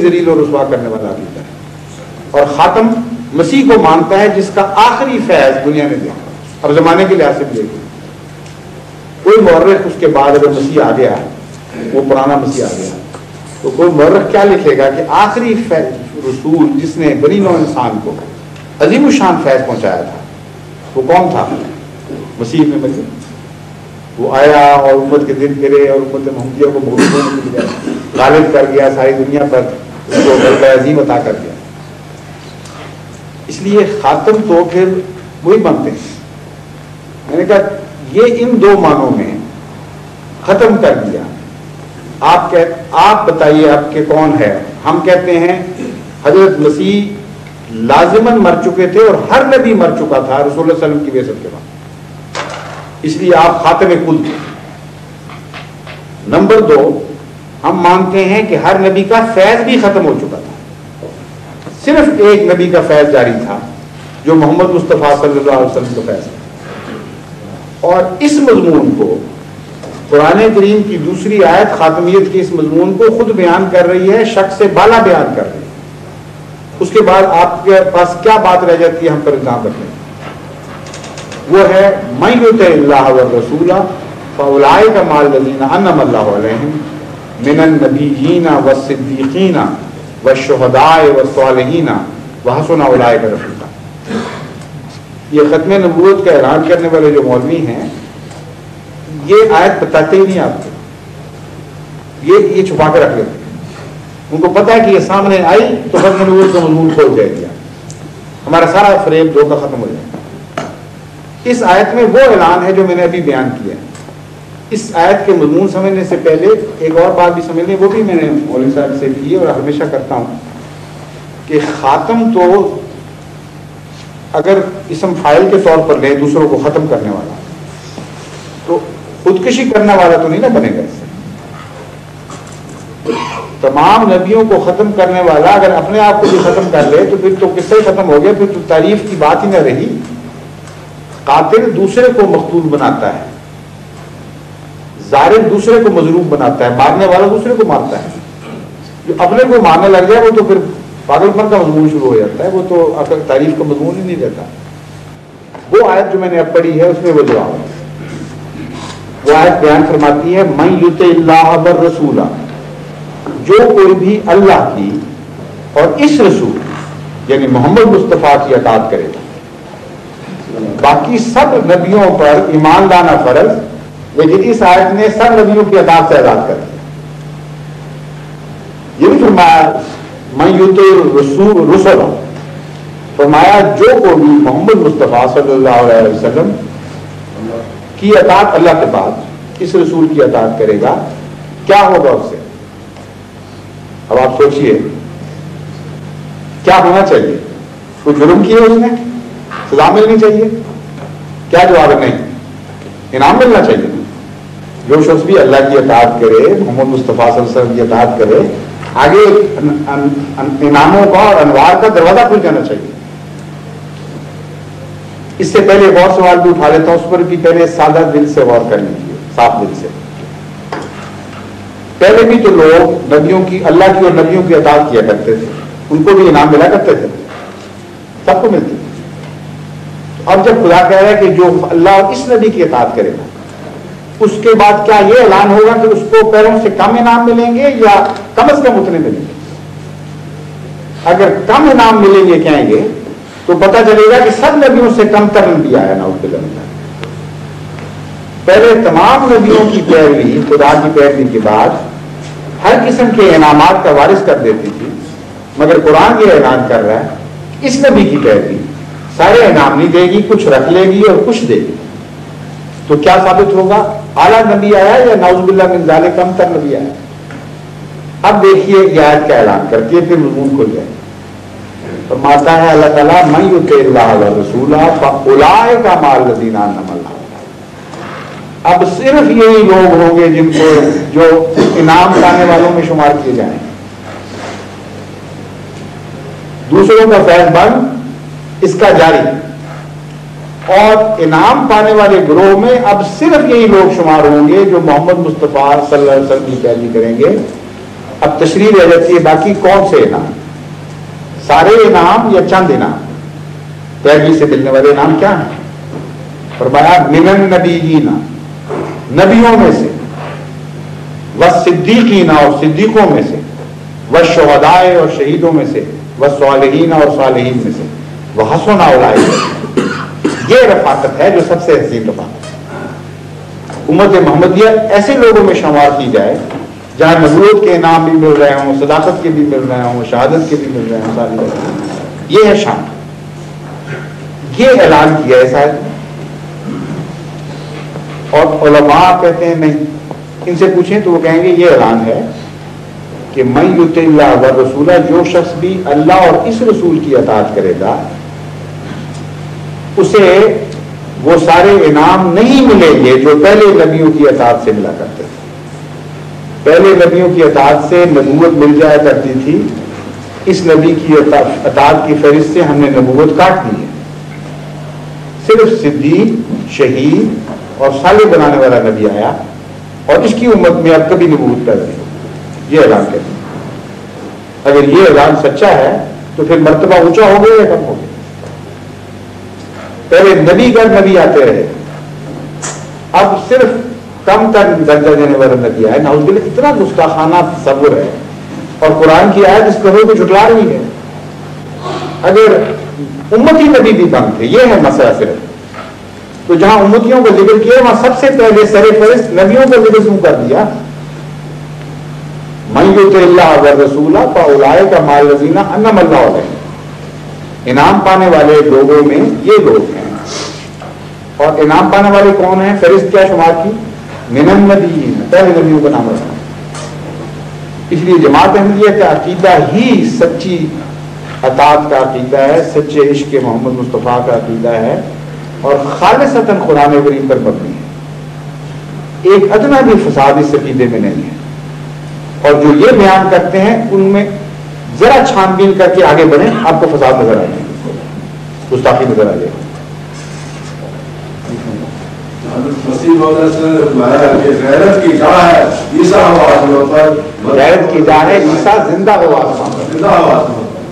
ذلیل اور رسوا کرنے والا عقیدہ ہے. اور خاتم مسیح کو مانتا ہے جس کا آخری فیض دنیا نے دیا. اب زمانے کے لحاظ سے بھی دیکھیں، کوئی مورخ اس کے بعد اگر مسیح آ گیا، وہ پرانا مسیح آ گیا، تو کوئی مورخ کیا لکھے گا کہ آخری رسول جس نے بنی نوع انسان کو عظیم الشان فیض پہنچایا تھا وہ کون تھا؟ مسیح ابن مریم. وہ آیا اور امت کے دن پھرے اور امت محمدیہ کو غالب کر گیا، ساری دنیا پر اس کو غلبہ عظیم عطا کر دیا. اس لیے خاتم تو پھر وہی بنتے ہیں. میں نے کہا یہ ان دو معنوں میں ختم کر دیا. آپ بتائیے آپ کے کون ہے؟ ہم کہتے ہیں حضرت مسیح لازماً مر چکے تھے اور ہر نبی مر چکا تھا رسول اللہ صلی اللہ علیہ وسلم کی بعثت کے بعد، اس لیے آپ خاتم کل تھے. نمبر 2، ہم مانتے ہیں کہ ہر نبی کا فیض بھی ختم ہو چکا تھا، صرف ایک نبی کا فیض جاری تھا جو محمد مصطفیٰ صلی اللہ علیہ وسلم کا فیض تھا. اور اس مضمون کو قرآن کریم کی دوسری آیت خاتمیت کے اس مضمون کو خود بیان کر رہی ہے، شک سے بالا بیان کر رہی ہے. اس کے بعد آپ کے پاس کیا بات رہ جاتی ہے ہم پر الزام رکھنے؟ وہ ہے من یطع اللہ والرسول فاولئک مع الذین انعم اللہ علیہم من النبیین والصدیقین والشہداء والصالحین وحسن اولئک رفیقا. یہ ختم نبوت کا اعلان کرنے والے جو مولوی ہیں یہ آیت بتاتے ہی نہیں آپ کو، یہ چھپا کے رکھ لیتے ہیں. ان کو پتا ہے کہ یہ سامنے آئی تو ختم نبوت کا مضمون کھول جائے گا، ہمارا سارا فریب دھوکہ ختم ہو جائے گا. اس آیت میں وہ اعلان ہے جو میں نے ابھی بیان کیا ہے. اس آیت کے مضمون سمجھنے سے پہلے ایک اور بات بھی سمجھ لیں، وہ بھی میں نے مولوی صاحب سے کی اور ہمیشہ کرتا ہوں کہ خاتم تو اگر اسم فاعل کے طور پر لیں دوسروں کو ختم کرنے والا، تو خودکشی کرنے والا تو نہیں نہ بنے گا. اس سے تمام نبیوں کو ختم کرنے والا اگر اپنے آپ کو بھی ختم کر لے تو پھر تو قصہ ہی ختم ہو گیا، پھر تو تعریف کی بات ہی نہ رہی. قاتل دوسرے کو مقتول بناتا ہے، ظالم دوسرے کو مظلوم بناتا ہے، مارنے والا دوسرے کو مارتا ہے. جو اپنے کو مارنے لگ جائے وہ تو پھر پاگل پن کا مضمون شروع ہو جاتا ہے، وہ تو اصل تعریف کا مضمون ہی نہیں رہتا. وہ آیت جو میں نے اب پڑھی ہے اس میں وہ جواب ہے. وہ آیت بیان فرماتی ہے من یطع اللہ والرسول، جو کوئی بھی اللہ کی اور اس رسول یعنی محمد مصطفیٰ کی اطاعت کرے گا. باقی سب نبیوں پر ایمان لانا فرض، لیکن اس آیت نے سب نبیوں کی اطاعت سے آزاد کر دیا. یہ بھی فرمایا من یطع الرسل، فرمایا جو کوئی بھی محمد مصطفیٰ صلی اللہ علیہ وسلم کی اطاعت اللہ کے بعد اس رسول کی اطاعت کرے گا، کیا ہوگا اس سے؟ اب آپ سوچئے کیا ہونا چاہیے؟ کوئی جرم کیا اس نے؟ سزا ملنی چاہیے؟ کیا جواب ہے؟ نہیں، انعام ملنا چاہیے. جو شخص بھی اللہ کی اطاعت کرے، محمد مصطفیٰ صلی اللہ علیہ وسلم کی اطاعت کرے، آگے انعاموں کا اور انوار کا دروازہ کھل جانا چاہیے. اس سے پہلے ایک اور سوال بھی اٹھا لیتا ہوں، اس پر بھی پہلے سادہ دل سے غور کر لیجیے، صاف دل سے. پہلے بھی تو لوگ نبیوں کی، اللہ کی اور نبیوں کی اطاعت کیا کرتے تھے، ان کو بھی انعام ملا کرتے تھے، سب کو ملتے تھے. اب جب خدا کہہ رہا ہے کہ جو اللہ اور اس نبی کی اطاعت کرے گا، اس کے بعد کیا یہ اعلان ہوگا کہ اس کو پیروں سے کم انعام ملیں گے یا کم از کم اتنے ملیں گے؟ اگر کم انعام ملیں گے کہیں گے تو پتہ چلے گا کہ سب نبیوں سے کم تر نبی آیا نعوذ باللہ. پہلے تمام نبیوں کی پیروی، خدا کی پیروی کے بعد ہر قسم کے انعامات کا وارث کر دیتی تھی، مگر قرآن یہ اعلان کر رہا ہے اس نبی کی پیروی سارے انعام نہیں دے گی، کچھ رکھ لے گی اور کچھ دے گی. تو کیا ثابت ہوگا؟ اعلیٰ نبی آیا یا نعوذ باللہ من ذالک کم تر نبی آیا؟ اب دیکھیے یہ آیت کا اعلان کرتی ہے، پھر مضمون کھل جائے. فرماتا ہے اللہ تعالیٰ من یطع اللہ والرسول فاولئک مع الذین انعم اللہ. اب صرف یہی لوگ ہوں گے جن کو جو انعام پانے والوں میں شمار کیے جائیں. دوسروں کا فیض بند اس کا جاری، اور انعام پانے والے گروہ میں اب صرف یہی لوگ شمار ہوں گے جو محمد مصطفیٰ صلی اللہ علیہ وسلم کی پیروی کریں گے اب تشریح رہ جاتی ہے باقی کون سے انعام، سارے انعام یا چند انعام؟ پیروی سے ملنے والے انعام کیا ہیں؟ فرمایا من النبیین، نبیوں میں سے، والصدیقین اور صدیقوں میں سے، والشہداء اور شہیدوں میں سے، والصالحین اور صالحین میں سے، وحسن اولئک، یہ رفاقت ہے جو سب سے حسین رفاقت ہے۔ امت محمدیہ ایسے لوگوں میں شمار کی جائے جہاں نبوت کے انعام بھی مل رہے ہوں، صداقت کے بھی مل رہے ہوں، شہادت کے بھی مل رہے ہوں، ساری باتیں، یہ ہے شان۔ یہ اعلان کیا ہے صاحب، اور علماء کہتے ہیں نہیں، ان سے پوچھیں تو وہ کہیں گے یہ اعلان ہے کہ من یطع اللہ والرسول، جو شخص بھی اللہ اور اس رسول کی اطاعت کرے گا اسے وہ سارے انعام نہیں ملیں گے جو پہلے نبیوں کی اطاعت سے ملا کرتے تھے۔ پہلے نبیوں کی اطاعت سے نبوت مل جایا کرتی تھی، اس نبی کی اطاعت کی فہرست سے ہم نے نبوت کاٹ دی ہے، صرف صدیق، شہید اور صالح بنانے والا نبی آیا اور اس کی امت میں اب کبھی نبوت پیدا نہیں، یہ اعلان کرتے ہیں۔ اگر یہ اعلان سچا ہے تو پھر مرتبہ اونچا ہو گیا یا کم ہو گیا؟ پہلے نبی گر نبی آتے رہے، اب صرف کم تر درجہ دینے والا نبی آئے، نعوذ باللہ، اتنا گستاخانہ تصور ہے، اور قرآن کی آیت اس قدر کو جھٹلا رہی ہے۔ اگر امتی نبی بھی بند تھے، یہ ہے مسئلہ صرف، تو جہاں امتیوں کا ذکر کیا وہاں سب سے پہلے سر فہرست نبیوں کا ذکر کیوں کر دیا؟ من یطع اللہ والرسول فاولئک مع الذین انعم اللہ علیہم، انعام پانے والے لوگوں میں یہ لوگ ہیں۔ اور انعام پانے والے کون ہیں؟ فہرست کیا شمار کی؟ من النبیین، پہلے نبیوں کا نام رکھا۔ اس لیے جماعت احمدیہ کا عقیدہ ہی سچی اطاعت کا عقیدہ ہے، سچے عشق محمد مصطفیٰ کا عقیدہ ہے، اور خالصتاً قرآن کریم پر مبنی ہے۔ ایک ادنا بھی فساد اس عقیدے میں نہیں ہے، اور جو یہ بیان کرتے ہیں ان میں ذرا چھان بین کر کے آگے بڑھیں، آپ کو فساد نظر آ جائے گا، گستاخی نظر آ جائے گا۔ غیرت کی جا ہے عیسیٰ غیرت کی جا ہے عیسیٰ زندہ ہوا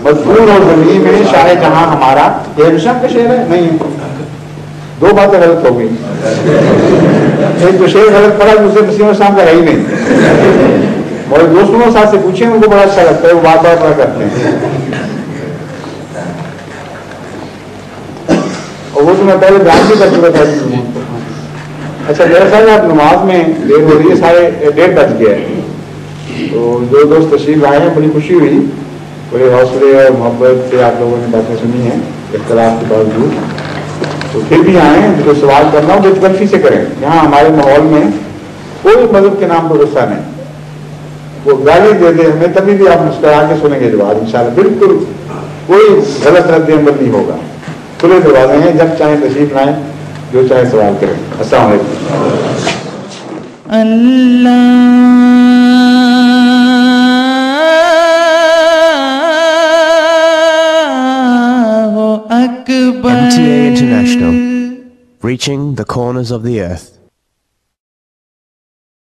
مضمون اور زمین میں شاہ جہاں ہمارا، یہ ہشام کا شعر ہے نہیں؟ دو باتیں غلط ہو گئی، ایک تو شعر غلط پڑا، دوسرے مسیح شام کا ہے ہی نہیں۔ اور دوستوں کے ساتھ سے پوچھیں، ان کو بڑا اچھا لگتا ہے، وہ بات بات پڑا کرتے ہیں، اور وہ تو میں پہلے بیان بھی کر چکا تھا۔ اچھا میرا خیال ہے آپ نماز میں دیر ہو رہی ہے، سارے 1:30 بج گیا ہے، تو جو دوست تشریف آئے ہیں بڑی خوشی ہوئی، بڑے حوصلے اور محبت سے آپ لوگوں نے باتیں سنی ہیں اختلاف کے باوجود، تو پھر بھی آئیں، جو سوال کرنا ہو بے تکلفی سے کریں۔ یہاں ہمارے ماحول میں کوئی مذہب کے نام پر غصہ نہیں، وہ گالی دے دے ہمیں تبھی بھی آپ مسکرا کے سنیں گے جواب انشاءاللہ، بالکل کوئی غلط رد عمل نہیں ہوگا، کھلے دروازے ہیں، جب چاہیں تشریف لائیں، جو چاہے سوال کریں۔ السلام علیکم۔ اللہ اکبر۔ MTA International, reaching the corners of the earth.